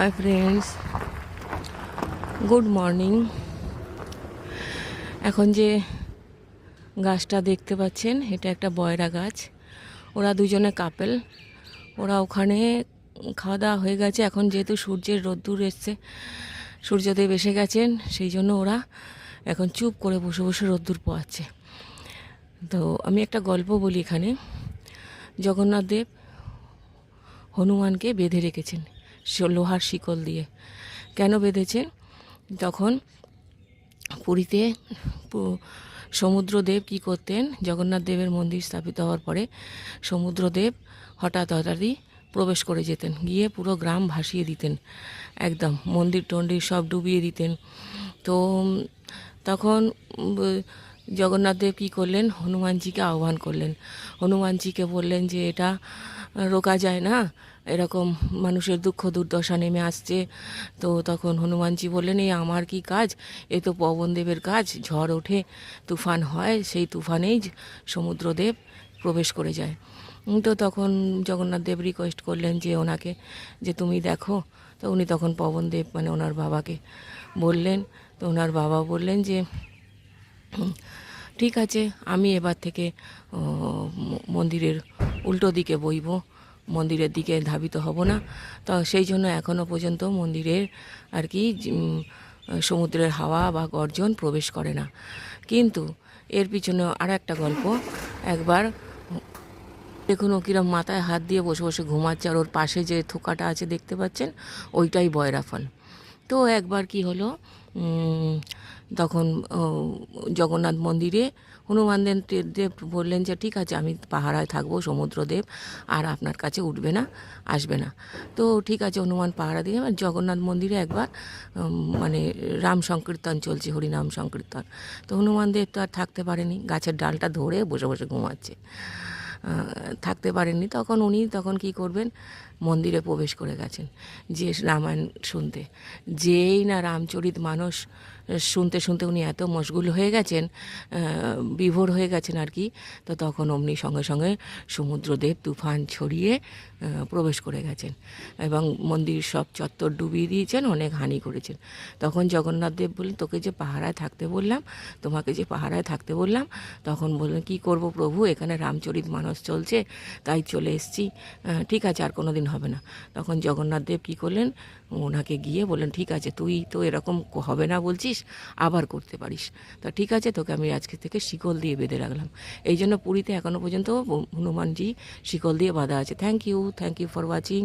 Hi friends, good morning. এখন যে গাছটা দেখতে পাচ্ছেন এটা একটা বয়রা গাছ। ওরা দুজনে কাপেল। ওরা ওখানে খাওয়া দাওয়া হয়ে গেছে। এখন যেহেতু সূর্যের রোদ্দুর এসছে, সূর্যদেব এসে গেছেন, সেই জন্য ওরা এখন চুপ করে বসে বসে রোদ্দুর পোয়াচ্ছে। তো আমি একটা গল্প বলি এখানে। জগন্নাথ দেব হনুমানকে বেঁধে রেখেছেন লোহার শিকল দিয়ে। কেন বেঁধেছেন? তখন পুরীতে সমুদ্রদেব কি করতেন, জগন্নাথ দেবের মন্দির স্থাপিত হওয়ার পরে সমুদ্রদেব হঠাৎই প্রবেশ করে যেতেন, গিয়ে পুরো গ্রাম ভাসিয়ে দিতেন, একদম মন্দির টন্দির সব ডুবিয়ে দিতেন। তো তখন জগন্নাথ দেব কী করলেন, হনুমানজিকে আহ্বান করলেন। হনুমানজিকে বললেন যে এটা রোকা যায় না, এরকম মানুষের দুঃখ দুর্দশা নেমে আসছে। তো তখন হনুমানজি বললেন, এই আমার কি কাজ, এ তো পবনদেবের কাজ। ঝড় ওঠে, তুফান হয়, সেই তুফানেই সমুদ্রদেব প্রবেশ করে যায়। তো তখন জগন্নাথ দেব রিকোয়েস্ট করলেন যে ওনাকে, যে তুমি দেখো। তো উনি তখন পবনদেব মানে ওনার বাবাকে বললেন। তো ওনার বাবা বললেন যে ঠিক আছে, আমি এবার থেকে মন্দিরের উল্টো দিকে বইব, মন্দিরের দিকে ধাবিত হব না। তো সেই জন্য এখনও পর্যন্ত মন্দিরের আর কি সমুদ্রের হাওয়া বা গর্জন প্রবেশ করে না। কিন্তু এর পিছনে আর একটা গল্প। একবার দেখুন ও কিরম মাথায় হাত দিয়ে বসে বসে ঘুমাচ্ছে, আর ওর পাশে যে থোকাটা আছে দেখতে পাচ্ছেন, ওইটাই বয়রা ফল। তো একবার কি হলো, তখন জগন্নাথ মন্দিরে হনুমান দেব বললেন যে ঠিক আছে, আমি পাহারায় থাকবো, সমুদ্রদেব আর আপনার কাছে উঠবে না, আসবে না। তো ঠিক আছে, হনুমান পাহারা দিয়ে জগন্নাথ মন্দিরে একবার মানে রাম সংকীর্তন চলছে, হরিনাম সংকীর্তন। তো হনুমান দেব তো আর থাকতে পারেনি, গাছের ডালটা ধরে বসে বসে ঘুমাচ্ছে, থাকতে পারেননি। তখন উনি তখন কি করবেন, মন্দিরে প্রবেশ করে গেছেন যে রামায়ণ শুনতে। যেই না রামচরিত মানস শুনতে শুনতে উনি এত মশগুল হয়ে গেছেন, বিভোর হয়ে গেছেন আর কি। তো তখন অমনি সঙ্গে সঙ্গে সমুদ্রদেব তুফান ছড়িয়ে প্রবেশ করে গেছেন এবং মন্দির সব চত্বর ডুবিয়ে দিয়েছেন, অনেক হানি করেছেন। তখন জগন্নাথ দেব বললেন, তোকে যে পাহারায় থাকতে বললাম, তোমাকে যে পাহারায় থাকতে বললাম। তখন বললেন, কি করব প্রভু, এখানে রামচরিত মানস চলছে, তাই চলে এসেছি, ঠিক আছে আর কোনো দিন হবে না। তখন জগন্নাথ দেব কী করলেন, ওনাকে গিয়ে বললেন, ঠিক আছে তুই তো এরকম হবে না বলছিস, আবার করতে পারিস। তা ঠিক আছে, তোকে আমি আজকে থেকে শিকল দিয়ে বেঁধে রাখলাম। এই জন্য পুরীতে এখনও পর্যন্ত হনুমানজি শিকল দিয়ে বাঁধা আছে। Thank you for watching.